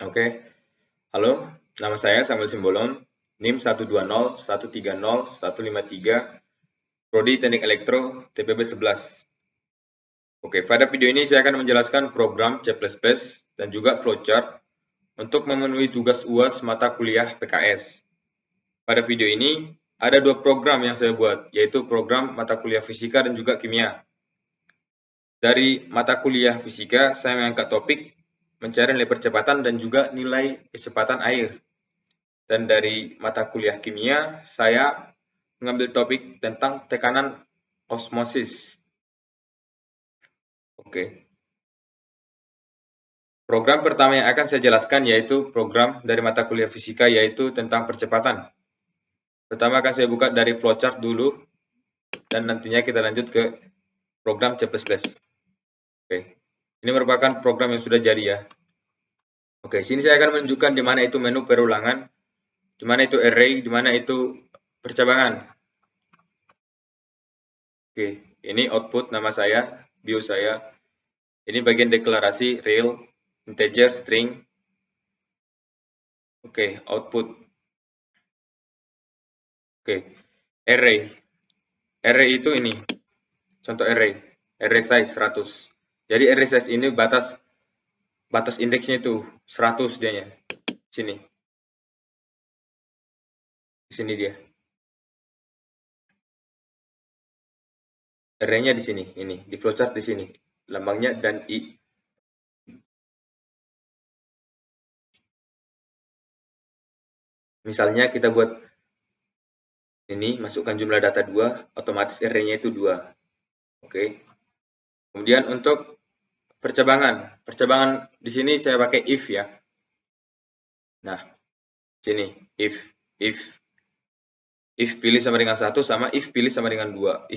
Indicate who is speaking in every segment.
Speaker 1: Oke, halo, nama saya Samuel Simbolon, NIM 120130153, Prodi Teknik Elektro, TPB 11. Oke, pada video ini saya akan menjelaskan program C++ dan juga flowchart untuk memenuhi tugas UAS mata kuliah PKS. Pada video ini ada dua program yang saya buat, yaitu program mata kuliah fisika dan juga kimia. Dari mata kuliah fisika, saya mengangkat topik mencari nilai percepatan dan juga nilai kecepatan air. Dan dari mata kuliah kimia, saya mengambil topik tentang tekanan osmosis. Oke. Program pertama yang akan saya jelaskan yaitu program dari mata kuliah fisika, yaitu tentang percepatan. Pertama akan saya buka dari flowchart dulu, dan nantinya kita lanjut ke program C++. Oke. Ini merupakan program yang sudah jadi ya. Oke, sini saya akan menunjukkan di mana itu menu perulangan, di mana itu array, di mana itu percabangan. Oke, ini output nama saya, bio saya. Ini bagian deklarasi real, integer, string. Oke, output. Oke, array. Array itu ini, contoh array. Array size 100. Jadi array size ini batas indeksnya itu 100 dianya. Sini. Di sini dia. Array-nya di sini, ini, di flowchart di sini. Lambangnya dan i. Misalnya kita buat ini, masukkan jumlah data 2, otomatis array-nya itu 2. Oke. Kemudian untuk percabangan. Percabangan di sini saya pakai if ya. Nah, sini if pilih sama dengan 1 sama if pilih sama dengan 2.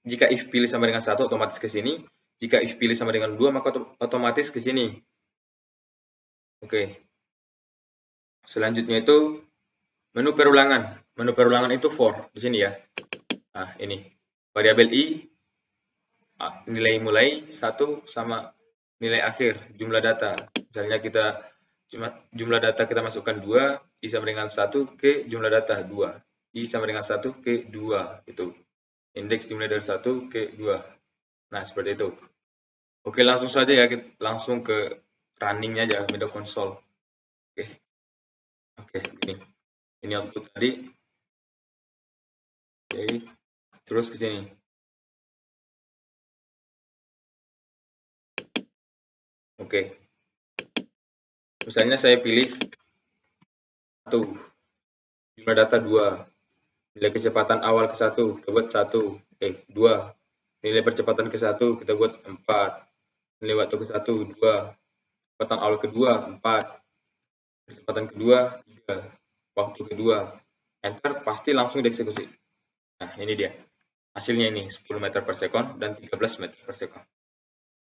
Speaker 1: Jika if pilih sama dengan 1 otomatis ke sini. Jika if pilih sama dengan 2 maka otomatis ke sini. Oke. Selanjutnya itu menu perulangan. Menu perulangan itu for di sini ya. Nah, ini. Variabel i nilai mulai 1 sama nilai akhir jumlah data. Misalnya jumlah data kita masukkan 2, i sama dengan 1 ke jumlah data 2. I sama dengan 1 ke 2 itu. Indeks dimulai dari 1 ke 2. Nah, seperti itu. Oke, langsung saja ya, langsung ke running-nya aja, middle console. Oke. Oke, ini. Ini output tadi. Oke, terus ke sini. Oke. Misalnya saya pilih 1. Jumlah data 2. Nilai kecepatan awal ke 1, kita buat 2. Nilai percepatan ke 1, kita buat 4. Nilai waktu ke 1, 2. Kecepatan awal kedua, 4. Kecepatan kedua, 3. Waktu kedua. Enter, pasti langsung dieksekusi. Nah, ini dia. Hasilnya ini 10 meter per sekon dan 13 meter per sekon.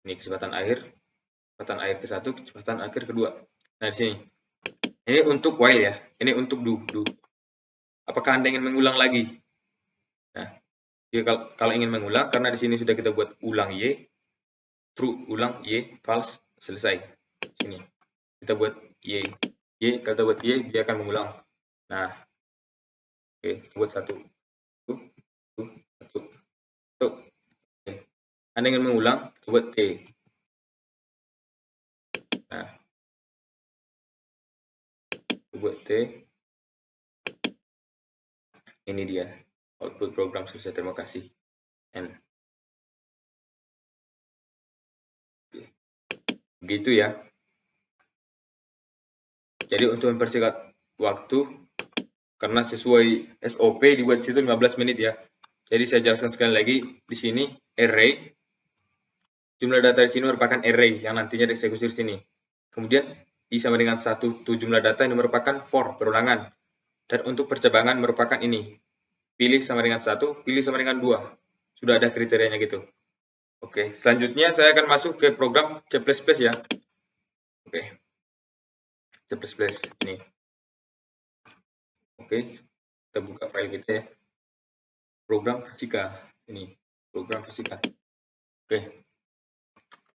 Speaker 1: Ini kecepatan air ke 1, kecepatan akhir kedua. Nah, di sini. Ini untuk while ya. Ini untuk do. Apakah Anda ingin mengulang lagi? Nah, kalau ingin mengulang, karena di sini sudah kita buat ulang y, true, ulang y, false, selesai. Sini. Kita buat y. Kalau kita buat y, dia akan mengulang. Nah, oke, kita buat 1. Oke. Anda ingin mengulang, kita buat t. Nah, kita buat t. Ini dia. Output program selesai, terima kasih. N. Begitu ya. Jadi untuk mempersingkat waktu, karena sesuai SOP dibuat situ 15 menit ya. Jadi saya jelaskan sekali lagi, di sini array, jumlah data di sini merupakan array yang nantinya dieksekusi di sini. Kemudian i sama dengan 1 itu jumlah data ini merupakan for, perulangan. Dan untuk percabangan merupakan ini, pilih sama dengan 1, pilih sama dengan 2. Sudah ada kriterianya gitu. Oke, selanjutnya saya akan masuk ke program C++ ya. Oke, C++ ini. Oke, kita buka file kita ya. Program fisika ini, program fisika. Oke,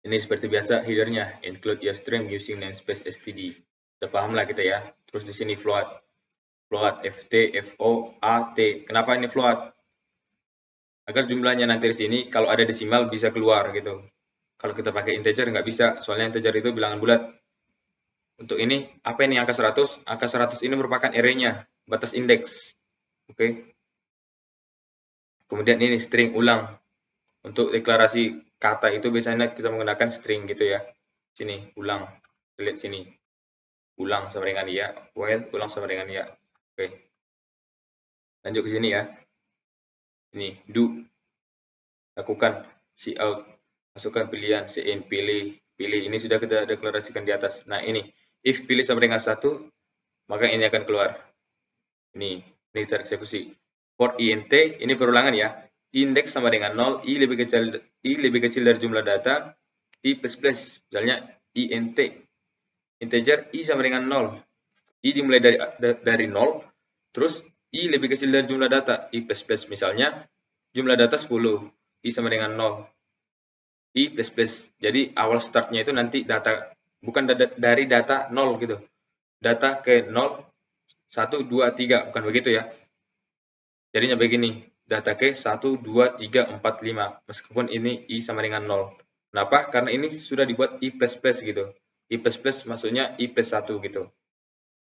Speaker 1: Ini seperti biasa headernya, include your string using namespace std. Udah paham lah kita ya. Terus di sini float. Float, ft, fo, at. Kenapa ini float? Agar jumlahnya nanti di sini, kalau ada desimal bisa keluar gitu. Kalau kita pakai integer nggak bisa, soalnya integer itu bilangan bulat. Untuk ini, apa ini angka 100? Angka 100 ini merupakan array-nya, batas indeks. Oke. Kemudian ini string ulang. Untuk deklarasi kata itu biasanya kita menggunakan string gitu ya. Sini, ulang. Lihat sini. Ulang sama dengan ya. While ulang sama dengan ya. Oke. Lanjut ke sini ya. Ini, do. Lakukan. Cout. Masukkan pilihan. Cin, pilih. Pilih. Ini sudah kita deklarasikan di atas. Nah, ini. If pilih sama dengan 1, maka ini akan keluar. Ini tereksekusi. For int, ini perulangan ya. Indeks sama dengan 0, i lebih kecil dari jumlah data, i plus plus. Misalnya int, integer i sama dengan 0. I dimulai dari 0, terus i lebih kecil dari jumlah data, i plus plus. Misalnya jumlah data 10, i sama dengan 0. I plus plus. Jadi awal startnya itu nanti data, bukan dari data 0 gitu. Data ke 0, 1, 2, 3, bukan begitu ya. Jadinya begini, data ke 1, 2, 3, 4, 5. Meskipun ini i sama dengan 0. Kenapa? Karena ini sudah dibuat i plus plus gitu. I plus plus maksudnya i plus 1 gitu.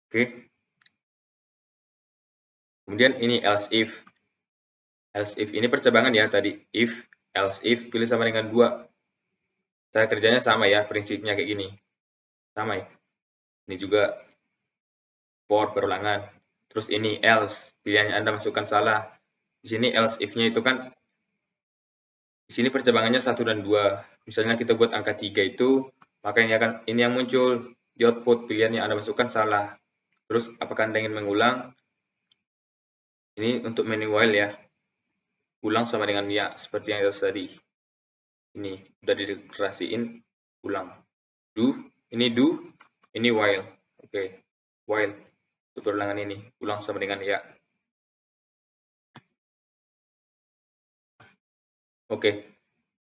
Speaker 1: Oke. Kemudian ini else if. Else if ini percabangan ya tadi. If, else if, pilih sama dengan 2. Cara kerjanya sama ya, prinsipnya kayak gini. Sama ya. Ini juga for perulangan. Terus ini else, pilihan yang Anda masukkan salah. Di sini else if-nya itu kan di sini percabangannya 1 dan 2. Misalnya kita buat angka 3 itu, maka ini yang muncul di output pilihan yang Anda masukkan salah. Terus apakah Anda ingin mengulang? Ini untuk menu while ya. Ulang sama dengan ya, seperti yang tadi. Ini udah dideklarasiin ulang. Do, ini while. Oke. While untuk perulangan ini, ulang sama dengan ya. Oke.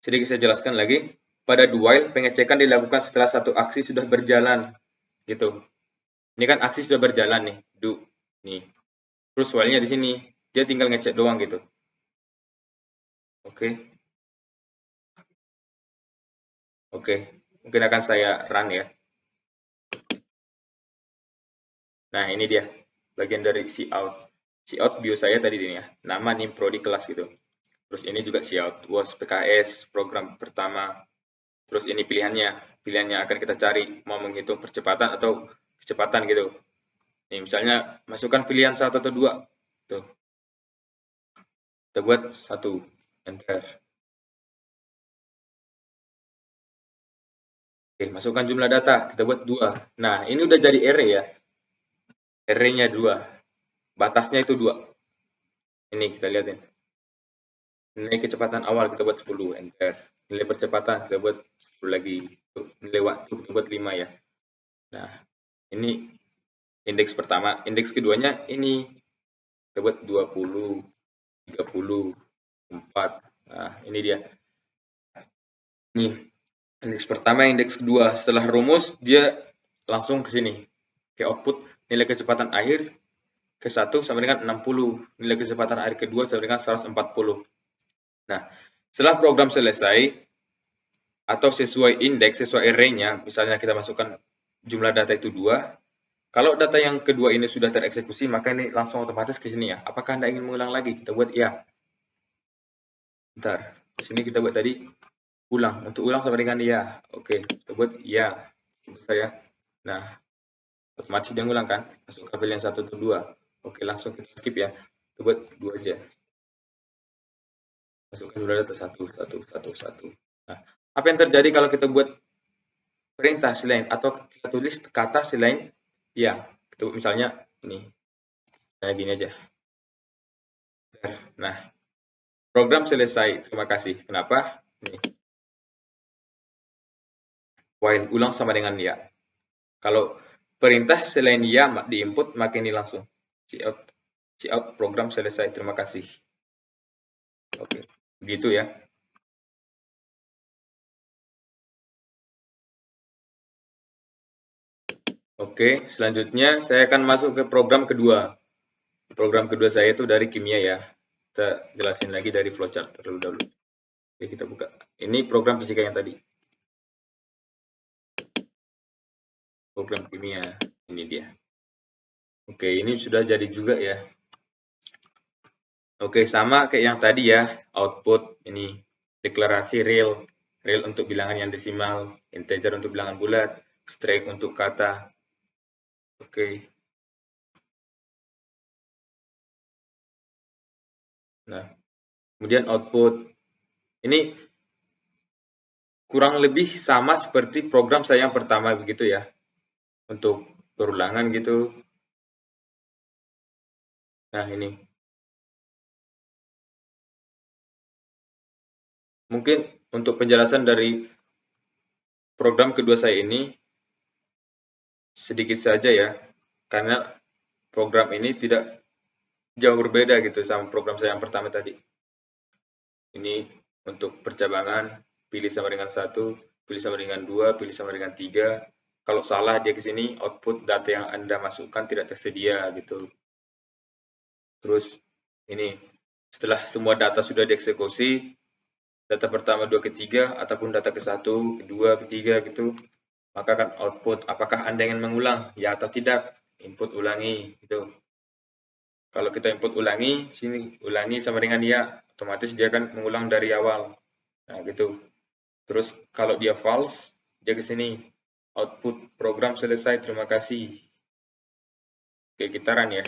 Speaker 1: Sedikit saya jelaskan lagi. Pada do while, pengecekan dilakukan setelah satu aksi sudah berjalan. Gitu. Ini kan aksi sudah berjalan nih, do. Nih. Terus while-nya di sini, dia tinggal ngecek doang gitu. Oke. Oke. Mungkin akan saya run ya. Nah, ini dia. Bagian dari cout. Cout bio saya tadi ini ya. Nama nim prodi kelas gitu. Terus ini juga cout. Was PKS, program pertama. Terus ini pilihannya. Pilihannya akan kita cari. Mau menghitung percepatan atau kecepatan gitu. Nih, misalnya masukkan pilihan 1 atau 2. Tuh. Kita buat 1. Enter. Oke, masukkan jumlah data. Kita buat 2. Nah, ini udah jadi array ya. Array-nya 2. Batasnya itu 2. Ini kita lihatin. Nilai kecepatan awal kita buat 10. Enter. Nilai percepatan kita buat 10 lagi. Nilai waktu kita buat 5 ya. Nah, ini indeks pertama. Indeks keduanya ini. Kita buat 20, 30, 4. Nah, ini dia. Nih, indeks pertama, indeks kedua. Setelah rumus, dia langsung ke sini. Ke output nilai kecepatan akhir ke 1 sama dengan 60. Nilai kecepatan akhir kedua sama dengan 140. Nah, setelah program selesai, atau sesuai indeks, sesuai array-nya, misalnya kita masukkan jumlah data itu 2, kalau data yang kedua ini sudah tereksekusi, maka ini langsung otomatis ke sini ya. Apakah Anda ingin mengulang lagi? Kita buat ya. Bentar, di sini kita buat tadi ulang. Untuk ulang sama dengan ya. Oke, kita buat ya. Ya. Nah, otomatis dia ngulang kan? Masuk ke pilihan 1 atau 2. Oke, langsung kita skip ya. Kita buat 2 aja. Masukkan jumlah data 1, 1, 1, 1. Nah, apa yang terjadi kalau kita buat perintah selain atau kita tulis kata selain ya? Itu misalnya ini. Kayak gini aja. Nah, program selesai. Terima kasih. Kenapa? Ini. While ulang sama dengan ya. Kalau perintah selain ya di input, maka ini langsung. Cout program selesai. Terima kasih. Oke, gitu ya. Oke, selanjutnya saya akan masuk ke program kedua. Program kedua saya itu dari kimia ya. Kita jelasin lagi dari flowchart terlebih dahulu. Oke, kita buka. Ini program fisika yang tadi. Program kimia, ini dia. Oke, ini sudah jadi juga ya. Oke, sama kayak yang tadi ya, output ini deklarasi real, real untuk bilangan yang desimal, integer untuk bilangan bulat, string untuk kata. Oke. Nah, kemudian output. Ini kurang lebih sama seperti program saya yang pertama begitu ya. Untuk berulangan gitu. Nah, ini. Mungkin untuk penjelasan dari program kedua saya ini sedikit saja ya. Karena program ini tidak jauh berbeda gitu sama program saya yang pertama tadi. Ini untuk percabangan, pilih sama dengan 1, pilih sama dengan 2, pilih sama dengan 3. Kalau salah dia ke sini, output data yang Anda masukkan tidak tersedia gitu. Terus ini, setelah semua data sudah dieksekusi, data pertama, 2, ketiga, ataupun data ke 1, kedua, ketiga gitu, maka akan output apakah Anda ingin mengulang, ya atau tidak, input ulangi gitu. Kalau kita input ulangi, sini ulangi sama dengan ya, otomatis dia akan mengulang dari awal. Nah, gitu. Terus kalau dia false, dia ke sini. Output program selesai, terima kasih. Oke, kita run ya.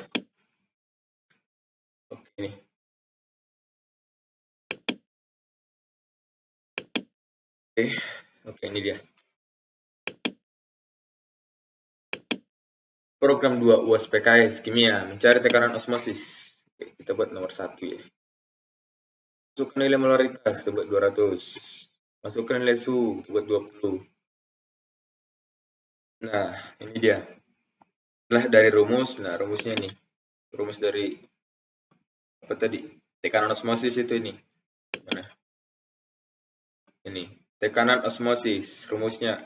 Speaker 1: Oke, ini. Oke, ini dia. Program 2 UAS PKS Kimia, mencari tekanan osmosis. Oke, kita buat nomor 1 ya. Masukkan nilai molaritas, kita buat 200. Masukkan nilai suhu, kita buat 20. Nah, ini dia. Setelah dari rumus, nah rumusnya nih. Rumus dari apa tadi? Tekanan osmosis itu ini. Mana? Ini. Tekanan osmosis, rumusnya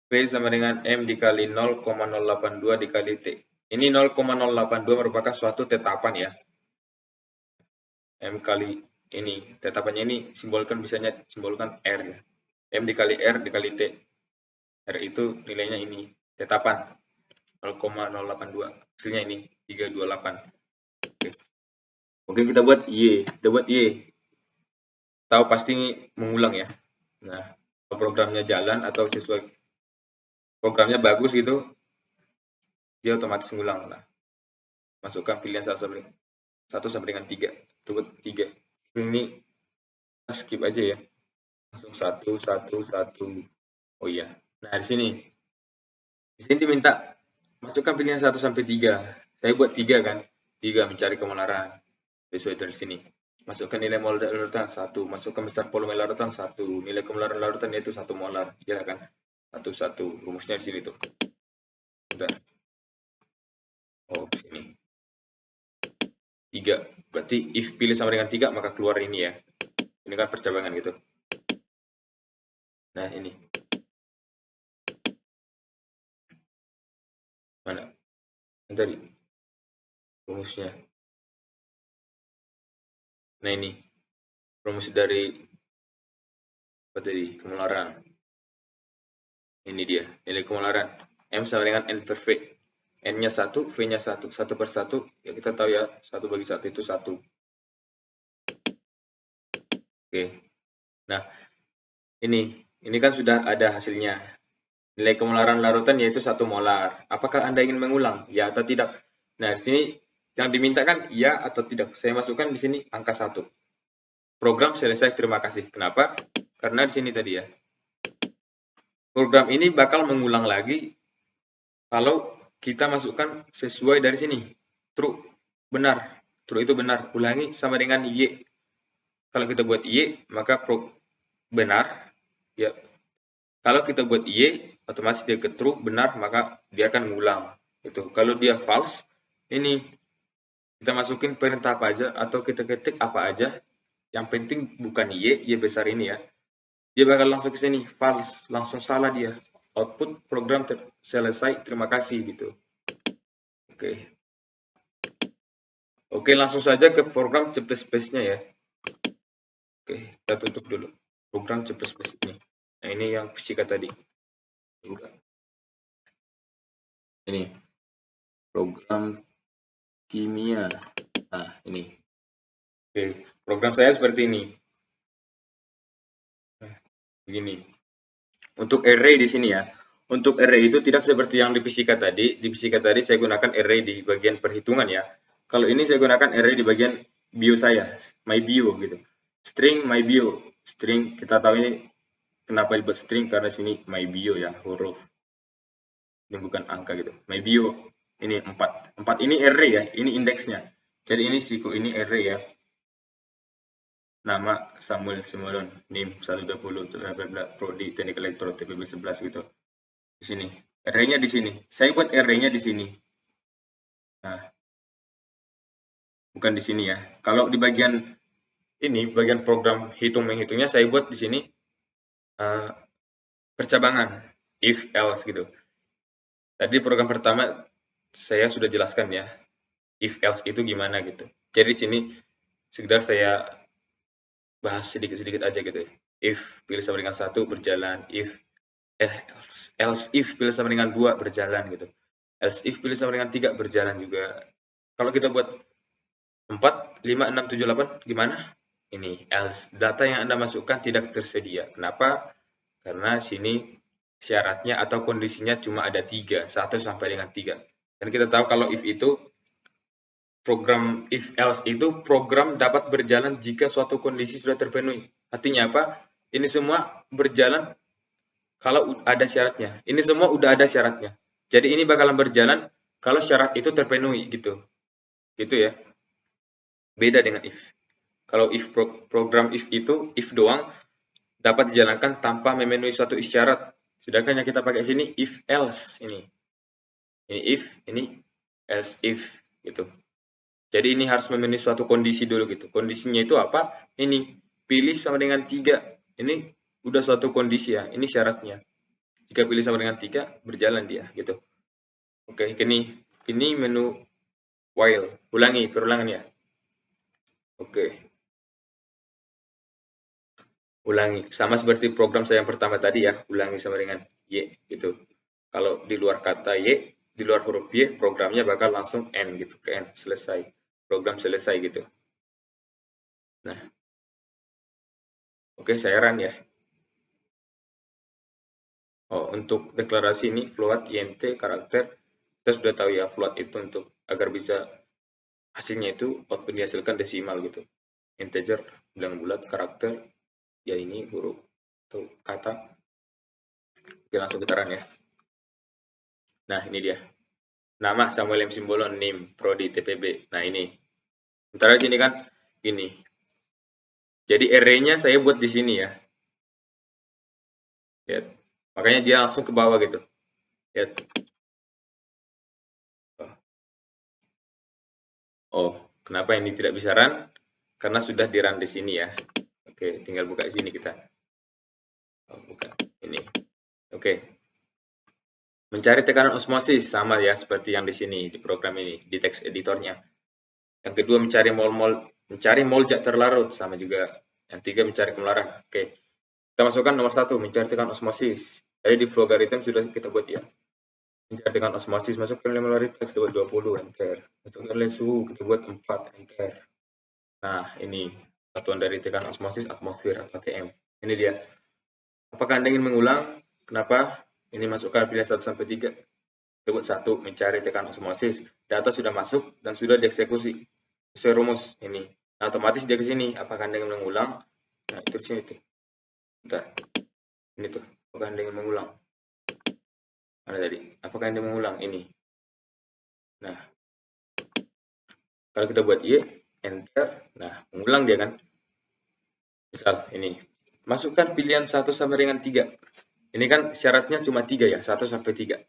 Speaker 1: V sama dengan M dikali 0,082 dikali T. Ini 0,082 merupakan suatu tetapan ya. M kali ini, tetapannya ini simbolkan R ya. M dikali R dikali T. R itu nilainya ini, tetapan 0,082. Hasilnya ini 328. Oke. Oke, kita buat Y. Kita buat Y. Tahu pasti mengulang ya. Nah, kalau programnya jalan atau sesuai programnya bagus gitu, dia otomatis mengulang. Nah, masukkan pilihan 1 sampai dengan 3. Itu buat 3. Ini skip aja ya. Langsung 1, 1, 1. Oh iya. Nah, di sini. Ini diminta masukkan pilihan 1 sampai 3. Saya buat 3 kan. 3 mencari kemolaran. Sesuai dari sini. Masukkan nilai mol larutan 1. Masukkan besar volume larutan 1. Nilai kemolaran larutan yaitu 1 molar. Ya kan. 1, 1. Rumusnya di sini tuh. Udah. Oh, di sini. 3. Berarti if pilih sama dengan 3, maka keluar ini ya. Ini kan percabangan gitu. Nah, ini. Mana? Yang tadi. Rumusnya. Nah, ini. Rumus dari apa tadi? Kemolaran. Ini dia. Nilai kemolaran. M sama dengan N per V. N-nya 1, V-nya 1. 1 per 1. Ya kita tahu ya. 1 bagi 1 itu 1. Oke. Nah, ini kan sudah ada hasilnya. Nilai kemolaran larutan yaitu 1 molar. Apakah Anda ingin mengulang? Ya atau tidak? Nah, di sini yang dimintakan ya atau tidak. Saya masukkan di sini angka 1. Program selesai, terima kasih. Kenapa? Karena di sini tadi ya. Program ini bakal mengulang lagi kalau kita masukkan sesuai dari sini. True, benar. True itu benar. Ulangi sama dengan Y. Kalau kita buat Y, maka benar. Ya. Kalau kita buat Y, otomatis dia ke true, benar, maka dia akan mengulang. Itu. Kalau dia false, ini kita masukin perintah apa aja atau kita ketik apa aja. Yang penting bukan Y besar ini ya. Dia bakal langsung ke sini, false, langsung salah dia. output program selesai, terima kasih gitu. Oke, langsung saja ke program C++ nya ya. Oke, kita tutup dulu program C++ ini. Nah, ini yang fisika tadi. Ini program kimia. Nah, ini. Oke, program saya seperti ini. Begini. Untuk array di sini ya. Untuk array itu tidak seperti yang di fisika tadi. Di fisika tadi saya gunakan array di bagian perhitungan ya. Kalau ini saya gunakan array di bagian bio saya, my bio gitu. String my bio. String kita tahu ini kenapa dibuat string karena sini my bio ya, huruf. Ini bukan angka gitu. My bio ini 4. 4 ini array ya, ini indeksnya. Jadi ini siku ini array ya. Nama Samuel Simolon, NIM 120, bla bla bla, prodi teknik elektro TPB 11 gitu. Di sini. Array-nya di sini. Saya buat array-nya di sini. Nah, bukan di sini ya. Kalau di bagian ini, bagian program menghitungnya saya buat di sini percabangan, if else gitu. Tadi program pertama saya sudah jelaskan ya, if else itu gimana gitu. Jadi di sini sekedar saya bahas sedikit-sedikit aja gitu ya. If pilih sama dengan 1 berjalan, else if pilih sama dengan 2 berjalan gitu. Else if pilih sama dengan 3 berjalan juga. Kalau kita buat 4, 5, 6, 7, 8 gimana? Ini else data yang Anda masukkan tidak tersedia. Kenapa? Karena sini syaratnya atau kondisinya cuma ada 3, 1 sampai dengan 3. Dan kita tahu kalau if itu program if else itu program dapat berjalan jika suatu kondisi sudah terpenuhi. Artinya apa? Ini semua berjalan kalau ada syaratnya. Ini semua udah ada syaratnya. Jadi ini bakalan berjalan kalau syarat itu terpenuhi gitu. Gitu ya. Beda dengan if. Kalau if program if itu if doang dapat dijalankan tanpa memenuhi suatu isyarat. Sedangkan yang kita pakai sini if else ini. Ini if, ini else if gitu. Jadi ini harus memenuhi suatu kondisi dulu gitu. Kondisinya itu apa? Ini pilih sama dengan 3. Ini udah suatu kondisi ya. Ini syaratnya. Jika pilih sama dengan 3 berjalan dia gitu. Oke, ini menu while. Ulangi perulangan ya. Oke. Ulangi sama seperti program saya yang pertama tadi ya. Ulangi sama dengan y gitu. Kalau di luar kata y, di luar huruf y, programnya bakal langsung n gitu, ke n, selesai. Program selesai gitu. Nah, oke, saya run ya. Oh, untuk deklarasi ini float int karakter, kita sudah tahu ya float itu untuk agar bisa hasilnya itu output dihasilkan desimal gitu. Integer bilang bulat, karakter ya ini huruf atau kata. Oke, langsung kita run ya. Nah, ini dia. Nama Samuel M. Simbolon, NIM, Prodi, TPB. Nah, ini. Sementara di sini kan ini. Jadi array-nya saya buat di sini ya. Lihat. Makanya dia langsung ke bawah gitu. Lihat. Oh, kenapa ini tidak bisa run? Karena sudah di run di sini ya. Oke, tinggal buka di sini kita. Oh, buka ini. Oke. Mencari tekanan osmosis sama ya seperti yang di sini di program ini di text editornya. Yang kedua mencari mol zat terlarut sama juga. Yang tiga mencari kemularan. Oke. Kita masukkan nomor 1 mencari tekanan osmosis. Tadi di logaritm sudah kita buat ya. Mencari tekanan osmosis masukkan nilai molarity kita buat 20 enter. Untuk nilai suhu kita buat 4 enter. Nah, ini satuan dari tekanan osmosis atmosfer atm. Ini dia. Apakah Anda ingin mengulang? Kenapa? Ini masukkan pilihan 1 sampai 3. Kita buat 1 mencari tekanan osmosis. Data sudah masuk dan sudah dieksekusi. Sesuai rumus ini. Nah, otomatis dia ke sini. Apakah Anda ingin mengulang? Nah, itu di sini tuh. Bentar. Ini tuh. Apakah Anda ingin mengulang? Mana tadi? Apakah Anda mengulang? Ini. Nah. Kalau kita buat Y, enter. Nah, mengulang dia kan. Misal ini. Masukkan pilihan 1 sampai dengan 3. Ini kan syaratnya cuma 3 ya, 1 sampai 3.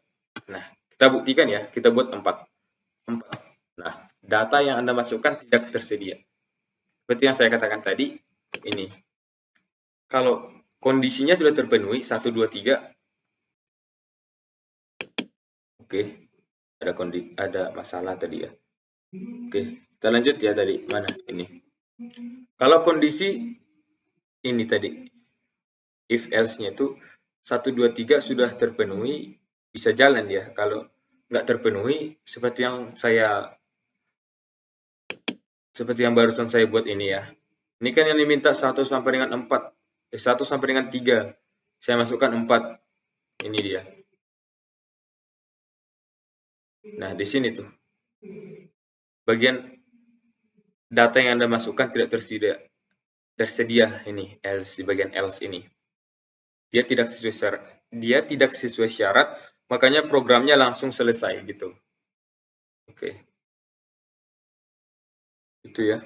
Speaker 1: Nah, kita buktikan ya, kita buat 4. Nah, data yang Anda masukkan tidak tersedia. Seperti yang saya katakan tadi, ini. Kalau kondisinya sudah terpenuhi, 1, 2, 3, Oke, ada masalah tadi ya. Oke, kita lanjut ya tadi. Mana ini? Kalau kondisi ini tadi, if else-nya itu 1, 2, 3 sudah terpenuhi, bisa jalan ya. Kalau nggak terpenuhi, seperti yang barusan saya buat ini ya. Ini kan yang diminta 1 sampai dengan 4. 1 sampai dengan 3. Saya masukkan 4. Ini dia. Nah, di sini tuh. Bagian data yang Anda masukkan tidak tersedia ini, else, di bagian else ini. Dia tidak sesuai syarat, makanya programnya langsung selesai gitu. Oke. Itu ya.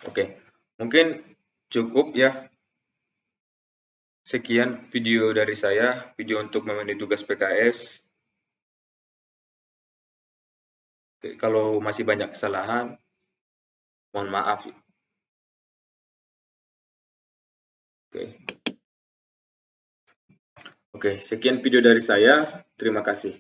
Speaker 1: Oke. Mungkin cukup ya. Sekian video dari saya, video untuk memenuhi tugas PKS. Oke, kalau masih banyak kesalahan, mohon maaf. Oke. Oke, sekian video dari saya. Terima kasih.